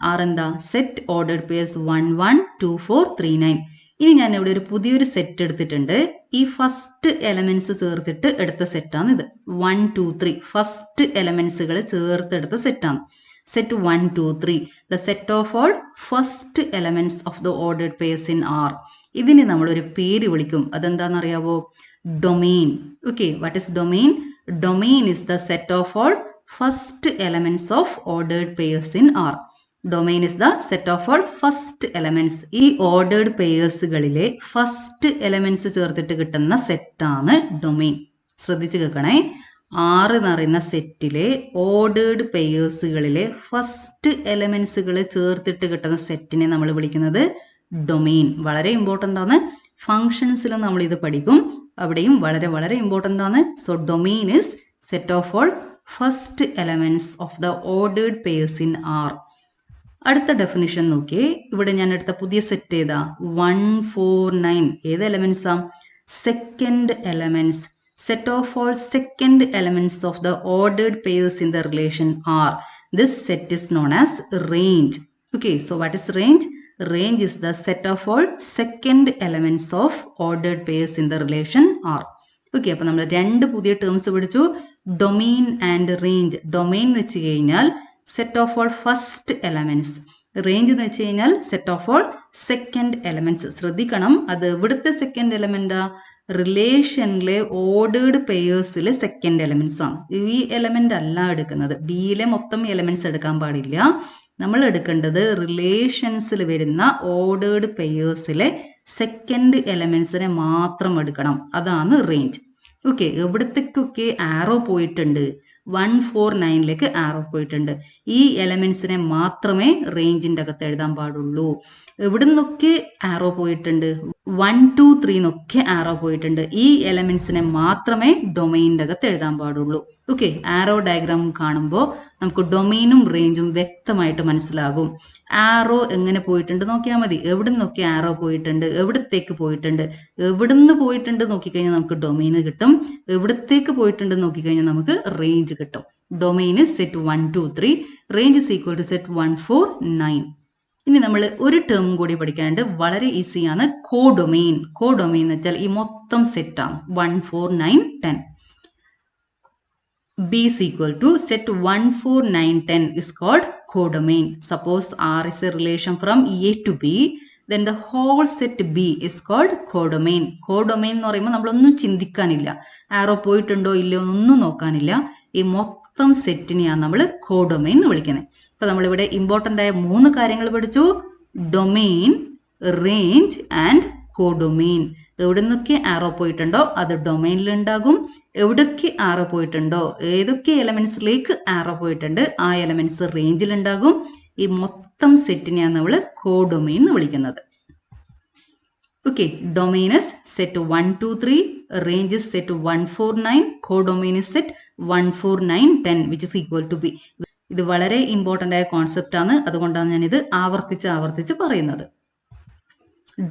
ആർ എന്താ സെറ്റ് ഓർഡേർഡ് പെയർസ് 1 1 2 4 3 9. ഇനി ഞാൻ ഇവിടെ ഒരു പുതിയൊരു സെറ്റ് എടുത്തിട്ടുണ്ട്. ഈ ഫസ്റ്റ് എലമെന്റ്സ് ചേർത്തിട്ട് എടുത്ത സെറ്റാണ് ഇത്. 1 2 3 ഫസ്റ്റ് എലമെന്റ്സുകൾ ചേർത്തെടുത്ത സെറ്റാണ്. Set 1 2 3 the set of all first elements of the ordered pairs in R. ഇതിന് നമ്മളൊരു പേര് വിളിക്കും. അതെന്താണെന്നറിയാവോ? Domain. Okay, what is domain? Domain is the set of all first elements of ordered pairs in R. Domain is the set of all first elements. ഈ ordered pairsകളിലെ first elements ചേർത്തിട്ട് കിട്ടുന്ന സെറ്റാണ് domain. ശ്രദ്ധിച്ച് കേൾക്കണേ. R എന്ന് പറയുന്ന സെറ്റിലെ ordered പെയേഴ്സുകളിലെ first എലമെന്റ്സുകൾ ചേർത്തിട്ട് കിട്ടുന്ന സെറ്റിനെ നമ്മൾ വിളിക്കുന്നത് ഡൊമെയിൻ. വളരെ ഇമ്പോർട്ടൻ്റ് ആണ്. ഫങ്ഷൻസിലും നമ്മൾ ഇത് പഠിക്കും. അവിടെയും വളരെ വളരെ ഇമ്പോർട്ടൻ്റ് ആണ്. So domain is set of all first elements of the ordered pairs in R. അടുത്ത ഡെഫിനിഷൻ നോക്കിയേ. ഇവിടെ ഞാൻ എടുത്ത പുതിയ സെറ്റ് ഏതാ? 1 4 9. ഏത് എലമെന്റ്സാ? Second elements. Set of all second elements of the ordered pairs in the relation R. This set is known as range. Okay, so what is range? Range is the set of all second elements of ordered pairs in the relation R. Okay, അപ്പോൾ നമ്മൾ രണ്ട് പുതിയ terms പഠിച്ചു, domain and range. Domain എന്ന് വെച്ച് കഴിഞ്ഞാൽ set of all first elements. Range എന്ന് വെച്ച് കഴിഞ്ഞാൽ set of all second elements. ശ്രദ്ധിക്കണം, അത് ഇവിടുത്തെ സെക്കൻഡ് എലമെന്റാ? റിലേഷനിലെ ഓർഡേർഡ് പെയേഴ്സിലെ സെക്കൻഡ് എലമെന്റ്സ് ആണ്. ഈ എലമെന്റ് അല്ല എടുക്കുന്നത്. ബിയിലെ മൊത്തം എലമെന്റ്സ് എടുക്കാൻ പാടില്ല. നമ്മൾ എടുക്കേണ്ടത് റിലേഷൻസിൽ വരുന്ന ഓർഡേർഡ് പെയേഴ്സിലെ സെക്കൻഡ് എലമെന്റ്സിനെ മാത്രം എടുക്കണം. അതാണ് റേഞ്ച്. ഓക്കെ, എവിടത്തേക്കൊക്കെ ആരോ പോയിട്ടുണ്ട്? 1 4 9ലേക്ക് ആരോ പോയിട്ടുണ്ട്. ഈ എലമെന്റ്സിനെ മാത്രമേ റേഞ്ചിന്റെ അകത്ത് എഴുതാൻ പാടുള്ളൂ. എവിടെ നിന്നൊക്കെ ആരോ പോയിട്ടുണ്ട്? 1 2 3 എന്നൊക്കെ ആരോ പോയിട്ടുണ്ട്. ഈ എലമെന്റ്സിനെ മാത്രമേ ഡൊമെയിൻ്റെ അകത്ത് എഴുതാൻ പാടുള്ളൂ. ഓക്കെ, ആരോ ഡയഗ്രാം കാണുമ്പോൾ നമുക്ക് ഡൊമെയിനും റേഞ്ചും വ്യക്തമായിട്ട് മനസ്സിലാകും. ആരോ എങ്ങനെ പോയിട്ടുണ്ട് നോക്കിയാൽ മതി. എവിടെ നിന്നൊക്കെ ആരോ പോയിട്ടുണ്ട്, എവിടത്തേക്ക് പോയിട്ടുണ്ട്, എവിടുന്ന് പോയിട്ടുണ്ട് നോക്കിക്കഴിഞ്ഞാൽ നമുക്ക് ഡൊമെയിൻ കിട്ടും. എവിടത്തേക്ക് പോയിട്ടുണ്ട് നോക്കിക്കഴിഞ്ഞാൽ നമുക്ക് റേഞ്ച് കിട്ടും. Domain set 1 2 3, range is equal to set 1 4 9. ഇനി നമ്മൾ ഒരു ടേം കൂടി പഠിക്കാനുണ്ട്. വളരെ ഈസിയാണ്. കോഡൊമെയിൻ. കോഡൊമെയിൻ എന്ന് വെച്ചാൽ ഈ മൊത്തം സെറ്റാണ്. 1 4 9 10. B is equal to set 1 4 9 10 is called codomain. Suppose R is a relation from A to B, then the whole set B is called codomain. Codomain എന്ന് പറയുമ്പോൾ നമ്മളൊന്നും ചിന്തിക്കാനില്ല. ആരോ പോയിട്ടുണ്ടോ ഇല്ലയോ ഒന്നും നോക്കാനില്ല. ഈ മൊത്തം സെറ്റിനെയാണ് നമ്മൾ കോഡൊമെയിൻ എന്ന് വിളിക്കുന്നത്. അപ്പോൾ നമ്മളിവിടെ ഇമ്പോർട്ടൻ്റ് ആയ 3 കാര്യങ്ങൾ പഠിച്ചു. Domain, range and codomain. എവിടെ നിന്നൊക്കെ ആരോ പോയിട്ടുണ്ടോ അത് ഡൊമെയിനിൽ ഉണ്ടാകും. എവിടൊക്കെ ആരോ പോയിട്ടുണ്ടോ, ഏതൊക്കെ എലമെന്റ്സിലേക്ക് ആരോ പോയിട്ടുണ്ട് ആ എലമെന്റ്സ് റേഞ്ചിൽ ഉണ്ടാകും. ഈ മൊത്തം സെറ്റിനെയാണ് നമ്മൾ കോഡൊമെയിൻ എന്ന് വിളിക്കുന്നത്. Okay, domain is set 1 2 3, range is set 1 4 9, codomain is set 1 4 9 10 which is equal to B. ഇത് വളരെ ഇമ്പോർട്ടൻ്റ് ആയ കോൺസെപ്റ്റ് ആണ്. അതുകൊണ്ടാണ് ഞാനിത് ആവർത്തിച്ച് പറയുന്നത്.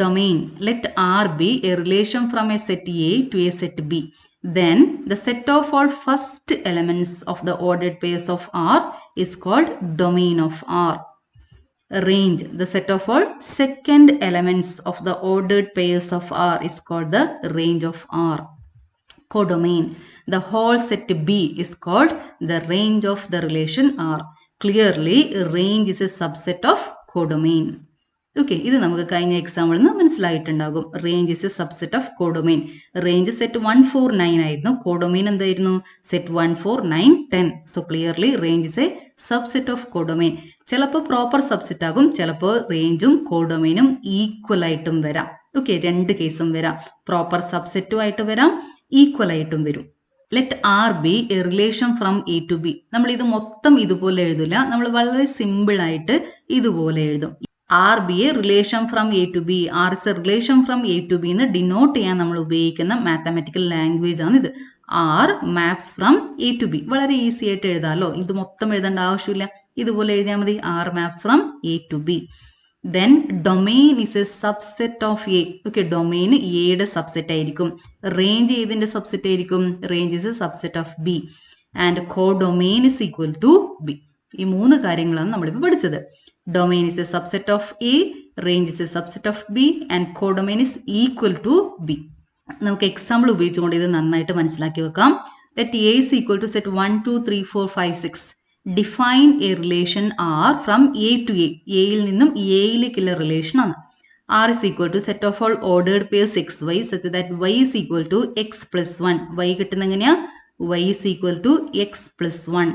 Domain. Let R be a relation from a set A to a set B. Then the set of all first elements of the ordered pairs of R is called domain of R. Range. The set of all second elements of the ordered pairs of R is called the range of R. Codomain. The whole set B is called the range of the relation R. Clearly, range is a subset of codomain. Okay, ഇത് നമുക്ക് കഴിഞ്ഞ എക്സാമ്പിളിൽ നിന്ന് മനസ്സിലായിട്ടുണ്ടാകും. Range is a subset of codomain. Range set 1 4 9 ആയിരുന്നു. Codomain എന്തായിരുന്നു? Set 1 4 9 10. So clearly range is a subset of codomain. ചിലപ്പോൾ proper subset ആകും, ചിലപ്പോൾ റേഞ്ചും കോഡൊമെയിനും ഈക്വൽ ആയിട്ടും വരാം. ഓക്കെ, രണ്ട് കേസും വരാം. പ്രോപ്പർ സബ്സെറ്റും ആയിട്ട് വരാം, ഈക്വൽ ആയിട്ടും വരും. Let R be a relation from A to B. നമ്മൾ ഇത് മൊത്തം ഇതുപോലെ എഴുതില്ല, നമ്മൾ വളരെ സിമ്പിൾ ആയിട്ട് ഇതുപോലെ എഴുതും. R be a relation from A to B. R is a relation from A to B എന്ന് ഡിനോട്ട് ചെയ്യാൻ നമ്മൾ ഉപയോഗിക്കുന്ന മാത്തമാറ്റിക്കൽ ലാംഗ്വേജ് ആണ് ഇത്. R maps from A to B. വളരെ ഈസി ആയിട്ട് എഴുതാമല്ലോ. ഇത് മൊത്തം എഴുതേണ്ട ആവശ്യമില്ല, ഇതുപോലെ എഴുതിയാൽ മതി. R maps from A to B. Then domain is a subset of A. Okay, domain എയുടെ സബ്സെറ്റ് ആയിരിക്കും. റേഞ്ച് ഏതിന്റെ സബ്സെറ്റ് ആയിരിക്കും? Range is a subset of B. And codomain is equal to B. ഈ 3 കാര്യങ്ങളാണ് നമ്മളിപ്പോൾ പഠിച്ചത്. Domain is a subset of A, range is a subset of B and codomain is equal to B. നമുക്ക് example ഉപയോഗിച്ചുകൊണ്ട് ഇത് നന്നായിട്ട് മനസ്സിലാക്കി വെക്കാം. Let A is equal to set 1 2 3 4 5 6. Define a relation R from A to A. എയിൽ നിന്നും എയിലേക്കുള്ള relation ആണ്. R is equal to set of all ordered pairs xy such that y is equal to x plus 1. Y കിട്ടുന്ന എങ്ങനെയാ? Y is equal to x plus 1.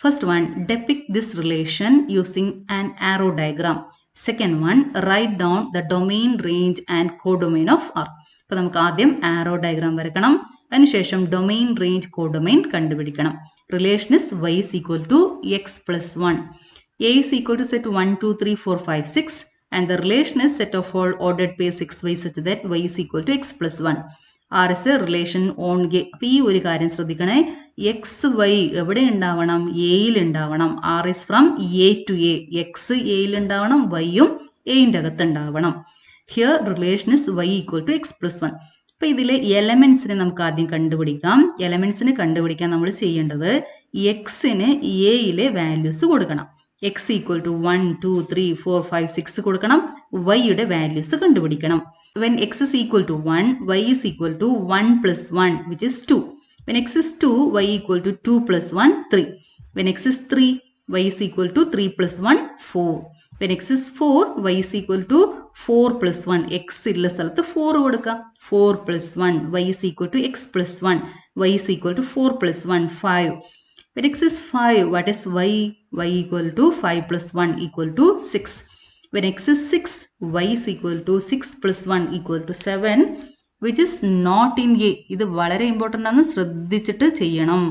First one, depict this relation using an arrow diagram. Second one, write down the domain, range and codomain of R. അപ്പോൾ നമുക്ക് ആദ്യം arrow diagram വരക്കണം. അതിനുശേഷം domain, range, codomain കണ്ടുപിടിക്കണം. Relation is y is equal to x plus 1. A is equal to set 1 2 3 4 5 6. And the relation is set of all ordered pairs xy such that y is equal to x plus 1. R is a relation on A. അപ്പോൾ ഈ ഒരു കാര്യം ശ്രദ്ധിക്കണേ. X Y എവിടെ ഉണ്ടാവണം? എയിൽ ഉണ്ടാവണം. R is from A to A. X എയിൽ ഉണ്ടാവണം, വൈയും എയിൻ്റെ അകത്ത് ഉണ്ടാവണം. Here relation is y equal to x plus 1. അപ്പോൾ ഇതിലെ എലമെൻസിനെ നമുക്ക് ആദ്യം കണ്ടുപിടിക്കാം. എലമെൻസിനെ കണ്ടുപിടിക്കാൻ നമ്മൾ ചെയ്യേണ്ടത് എക്സിന് എയിലെ വാല്യൂസ് കൊടുക്കണം. x equal to 1 2 3 4 5 6 കൊടുക്കണം. y യുടെ വാല്യൂസ് കണ്ടുപിടിക്കണം. when x is equal to 1, y is equal to 1 plus 1 which is 2. when x is 2, y equal to 2 plus 1 3. when x is 3, y is equal to 3 plus 1 4. when x is 4, y is equal to 4 plus 1. x ഉള്ള സ്ഥലത്ത് 4 കൊടുക്കാം. 4 plus 1, y is equal to x plus 1. y is equal to 4 plus 1 5. when x is 5, what is y? y equal to 5 plus 1 equal to 6. when x is 6, y is equal to 6 plus 1 equal to 7, which is not in A. ഇത് വളരെ important ആണ്, ശ്രദ്ധിച്ചിട്ട് ചെയ്യണം.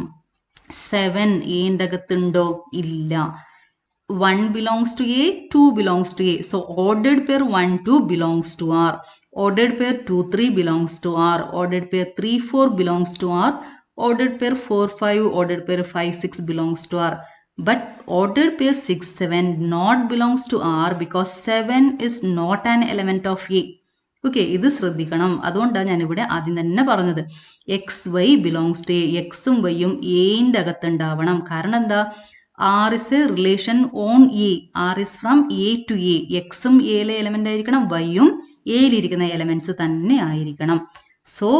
7 എന്റെ അകത്തുണ്ടോ? ഇല്ല. 1 belongs to A, 2 belongs to A. So ordered pair 1 2 belongs to R. Ordered pair 2 3 belongs to R. Ordered pair 3 4 belongs to R. Ordered pair 4 5, ordered pair 5 6 belongs to R. But ordered pair 6 7 not belongs to R because 7 is not an element of A. ഓക്കെ, ഇത് ശ്രദ്ധിക്കണം. അതുകൊണ്ടാണ് ഞാനിവിടെ ആദ്യം തന്നെ പറഞ്ഞത് x y belongs to A. എക്സും വൈയും എന്റെ അകത്തുണ്ടാവണം. കാരണം എന്താ? R is a relation on A. R is from A to A. എക്സും എയിലെ എലമെന്റ് ആയിരിക്കണം, വൈയും എയിലിരിക്കുന്ന എലമെന്റ്സ് തന്നെ ആയിരിക്കണം. So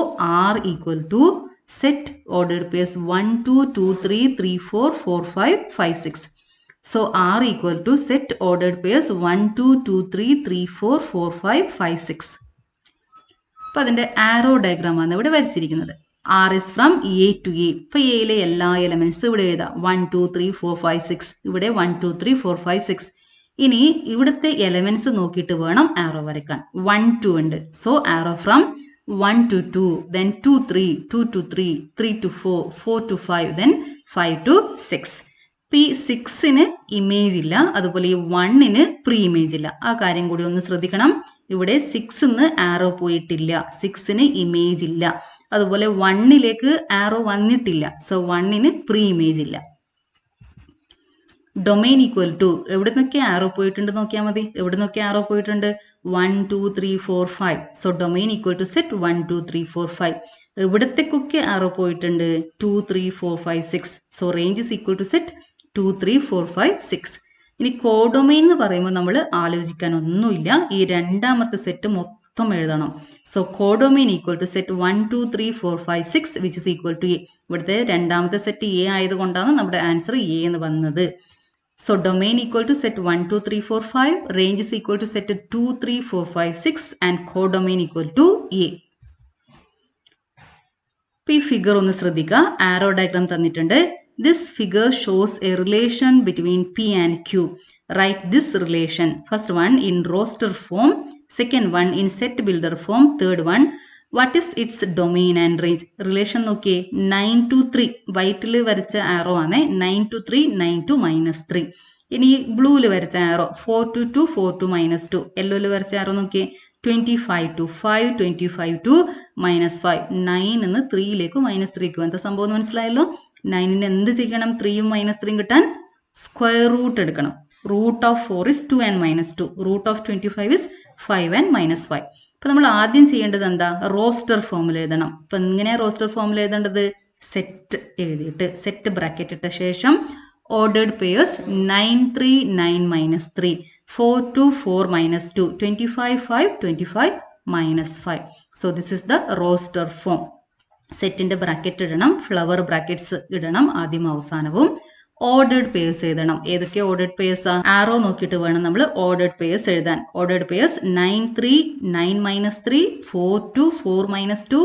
R equal to set ordered pairs 1 2 2 3 3 4 4 5 5 6. So R equal to set ordered pairs 1 2 2 3 3 4 4 5 5 6. അപ്പോൾ അതിൻ്റെ ആരോ ഡയഗ്രാം ആണ് ഇവിടെ വരച്ചിരിക്കുന്നത്. R is from A to A. ഇപ്പോൾ എയിലെ എല്ലാ എലമെന്റ്സ് ഇവിടെ എഴുതാം. 1 2 3 4 5 6. ഇവിടെ 1 2 3 4 5 6. ഇനി ഇവിടുത്തെ എലമെന്റ്സ് നോക്കിയിട്ട് വേണം ആരോ വരയ്ക്കാൻ. 1 2 ഉണ്ട്. So arrow from 1 to 2, then 2 3, 2 to 3, 3 to 4, 4 to 5, then 5 to 6. ഇപ്പോൾ ഈ 6ന് ഇമേജ് ഇല്ല, അതുപോലെ ഈ 1ന് പ്രീ ഇമേജ് ഇല്ല. ആ കാര്യം കൂടി ഒന്ന് ശ്രദ്ധിക്കണം. ഇവിടെ 6ന്ന് ആരോ പോയിട്ടില്ല, 6ന് ഇമേജ് ഇല്ല. അതുപോലെ 1ലേക്ക് ആരോ വന്നിട്ടില്ല, സോ 1ന് പ്രീ ഇമേജ് ഇല്ല. ഡൊമെയിൻ ഈക്വൽ ടു എവിടെ നിന്നൊക്കെ ആരോ പോയിട്ടുണ്ട് നോക്കിയാൽ മതി. എവിടെ നിന്നൊക്കെ ആരോ പോയിട്ടുണ്ട്? 1 2 3 4 5. So domain equal to set 1 2 3 4 5. എവിടത്തേക്കൊക്കെ ആരോ പോയിട്ടുണ്ട്? 2 3 4 5 6. So range is equal to set 2 3 4 5 6. ഇനി കോഡൊമെയിൻ എന്ന് പറയുമ്പോൾ നമ്മൾ ആലോചിക്കാനൊന്നുമില്ല, ഈ രണ്ടാമത്തെ സെറ്റ് മൊത്തം എഴുതണം. So codomain equal to set 1 2 3 4 5 6 which is equal to A. ഇവിടുത്തെ രണ്ടാമത്തെ സെറ്റ് എ ആയതുകൊണ്ടാണ് നമ്മുടെ ആൻസർ എ എന്ന് വന്നത്. So domain equal to set 1 2 3 4 5, range is equal to set 2 3 4 5 6 and codomain equal to A. ഈ ഫിഗർ ഒന്ന് ശ്രദ്ധിക്കുക. ആരോ ഡയഗ്രാം തന്നിട്ടുണ്ട്. This figure shows a relation between P and Q. Write this relation. First one in roster form, second one in set builder form, third one what is its domain and range. Relation നോക്കിയേ 9 to 3. വൈറ്റിൽ വരച്ച ആരോ ആണ് 9 to 3, 9 to -3. ഇനി ബ്ലൂവിൽ വരച്ച ആരോ 4 to 2, 4 to -2. യെല്ലോയിൽ വരച്ച ആരോ നോക്കിയേ 25 to 5, 25 to -5. 9 എന്ന് 3യിലേക്ക് -3ക്ക് എന്താ സംഭവം മനസ്സിലായല്ലോ. 9ന് എന്ത് ചെയ്യണം? 3യും -3യും കിട്ടാൻ സ്ക്വയർ റൂട്ട് എടുക്കണം. Root of 4 is 2 and -2. Root of 25 is 5 and -5. അപ്പോൾ നമ്മൾ ആദ്യം ചെയ്യേണ്ടത് എന്താ? റോസ്റ്റർ ഫോമിൽ എഴുതണം. അപ്പം എങ്ങനെയാണ് റോസ്റ്റർ ഫോമിൽ എഴുതേണ്ടത്? സെറ്റ് എഴുതിയിട്ട് സെറ്റ് ബ്രാക്കറ്റ് ഇട്ട ശേഷം Ordered pairs 9, 3, 9 minus 3, 4, 2, 4 minus 2, 25, 5, 25 minus 5. So this is the roster form. സെറ്റിൻ്റെ ബ്രാക്കറ്റ് ഇടണം, ഫ്ലവർ ബ്രാക്കറ്റ്സ് ഇടണം ആദ്യം അവസാനവും. ഓർഡേഡ് പേഴ്സ് എഴുതണം. ഏതൊക്കെ ഓർഡേഡ് പേഴ്സാ? ആറോ നോക്കിയിട്ട് വേണം നമ്മൾ ഓർഡേഡ് പേഴ്സ് എഴുതാൻ. Ordered purse 9, 3, 9 minus 3, 4, 2, 4 minus 2,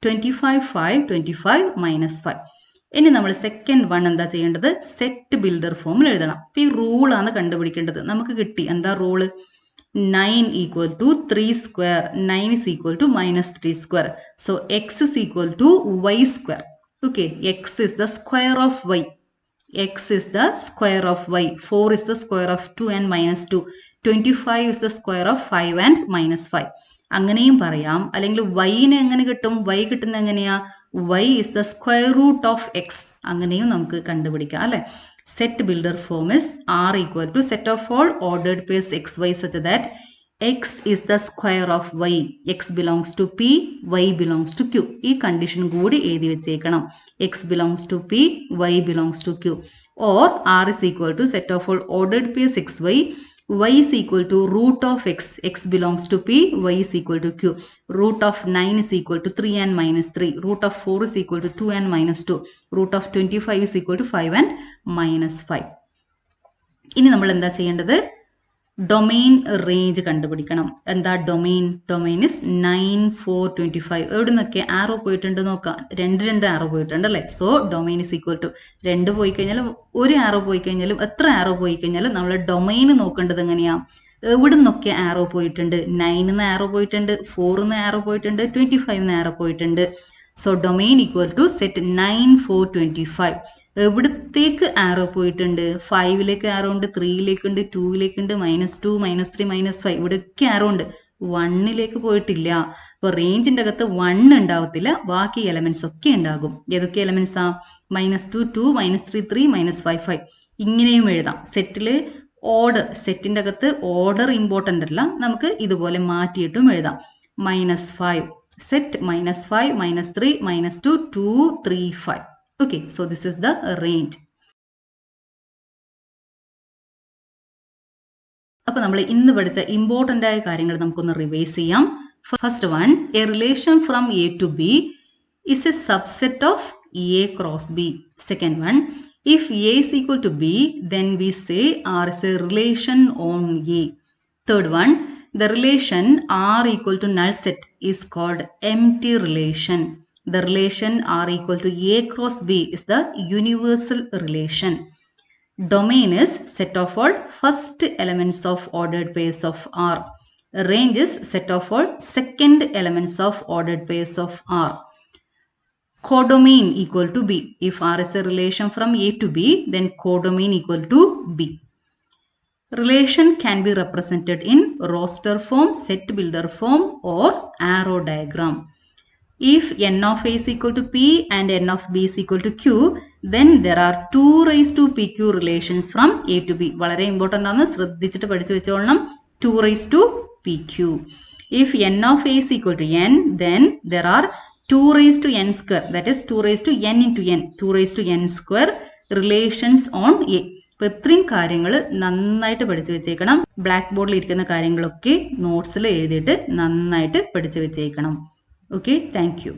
25, 5, 25 minus 5. ഇനി നമ്മൾ സെക്കൻഡ് വൺ എന്താ ചെയ്യേണ്ടത്? സെറ്റ് ബിൽഡർ ഫോമിൽ എഴുതണം. അപ്പം ഈ റൂളാണ് കണ്ടുപിടിക്കേണ്ടത്. നമുക്ക് കിട്ടി എന്താ rule? 9 equal to 3 square. 9 is equal to minus 3 square. So x is equal to y square. Okay, x is the square of y. X is the square of y. 4 is the square of 2 and minus 2. 25 is the square of 5 and minus 5. അങ്ങനെയും പറയാം. അല്ലെങ്കിൽ വൈനെ എങ്ങനെ കിട്ടും? Y കിട്ടുന്നത് എങ്ങനെയാ? y is the square root of x. അങ്ങനെയും നമുക്ക് കണ്ടുപിടിക്കാം അല്ലെ? Set builder form is R equal to set of all ordered pairs xy such that x is the square of y. X belongs to P, y belongs to Q. ഈ condition കൂടി എഴുതി വെച്ചേക്കണം. X belongs to P, y belongs to Q. Or R is equal to set of all ordered pairs xy. Y is equal to root of x. X belongs to P, y is equal to Q. Root of 9 is equal to 3 and minus 3. Root of 4 is equal to 2 and minus 2. Root of 25 is equal to 5 and minus 5. ഇനി നമ്മൾ എന്താ ചെയ്യേണ്ടത്? Domain range കണ്ടുപിടിക്കണം. എന്താ domain? Domain is 9, 4, 25. എവിടെ നിന്നൊക്കെ ആറോ പോയിട്ടുണ്ട് നോക്കാം. രണ്ട് ആറോ പോയിട്ടുണ്ട് അല്ലേ? So domain is equal to 2 പോയി കഴിഞ്ഞാലും ഒരു ആറോ പോയി കഴിഞ്ഞാലും എത്ര ആറോ പോയി കഴിഞ്ഞാലും നമ്മൾ ഡൊമെയിൻ നോക്കേണ്ടത് എങ്ങനെയാ? എവിടെ നിന്നൊക്കെ ആറോ പോയിട്ടുണ്ട്? 9 ആറോ പോയിട്ടുണ്ട്, 4 ആറോ പോയിട്ടുണ്ട്, 25 ആറോ പോയിട്ടുണ്ട്. So domain equal to set 9, 4, 25. എവിടത്തേക്ക് ആറോ പോയിട്ടുണ്ട്? 5ലേക്ക് ആറോ ഉണ്ട്, 3ലേക്കുണ്ട്, 2ലേക്കുണ്ട്, -2, -3, -5. ഇവിടെയൊക്കെ ആറോ ഉണ്ട്. 1ലേക്ക് പോയിട്ടില്ല. അപ്പോൾ റേഞ്ചിൻ്റെ അകത്ത് 1 ഉണ്ടാവത്തില്ല, ബാക്കി എലമെന്റ്സ് ഒക്കെ ഉണ്ടാകും. ഏതൊക്കെ എലമെന്റ്സാ? -2, 2, -3, 3, -5, 5. ഇങ്ങനെയും എഴുതാം. സെറ്റിൽ ഓർഡർ, സെറ്റിൻ്റെ അകത്ത് ഓർഡർ ഇമ്പോർട്ടൻ്റ് അല്ല, നമുക്ക് ഇതുപോലെ മാറ്റിയിട്ടും എഴുതാം. -5 set -5, -3, -2, 2, 3, 5. Okay, so this is the range. അപ്പോൾ നമ്മൾ ഇന്ന് പഠിച്ച ഇമ്പോർട്ടൻ്റ് ആയ കാര്യങ്ങൾ നമുക്കൊന്ന് റിവൈസ് ചെയ്യാം. First one, a relation from A to B is a subset of A cross B. Second one, if A is equal to B, then we say R is a relation on A. Third one, the relation R equal to null set is called empty relation. The relation R equal to A cross B is the universal relation. Domain is set of all first elements of ordered pairs of R. Range is set of all second elements of ordered pairs of R. Codomain equal to B. If R is a relation from A to B, then codomain equal to B. Relation can be represented in roster form, set builder form, or arrow diagram. If n of A is equal to P and n of B is equal to Q, then there are 2 raised to PQ relations from A to B. വളരെ important ആണ്, ശ്രദ്ധിച്ചിട്ട് പഠിച്ചു വെച്ചോളണം. 2 raised to PQ. If n of A is equal to n, then there are 2 raised to n square, that is 2 raised to n into n, 2 raised to n square relations on A. അപ്പോൾ ഇത്രയും കാര്യങ്ങൾ നന്നായിട്ട് പഠിച്ചു വെച്ചേക്കണം. Black ബോർഡിൽ ഇരിക്കുന്ന കാര്യങ്ങളൊക്കെ നോട്ട്സിൽ എഴുതിയിട്ട് നന്നായിട്ട് പഠിച്ചു വെച്ചേക്കണം. Okay, thank you.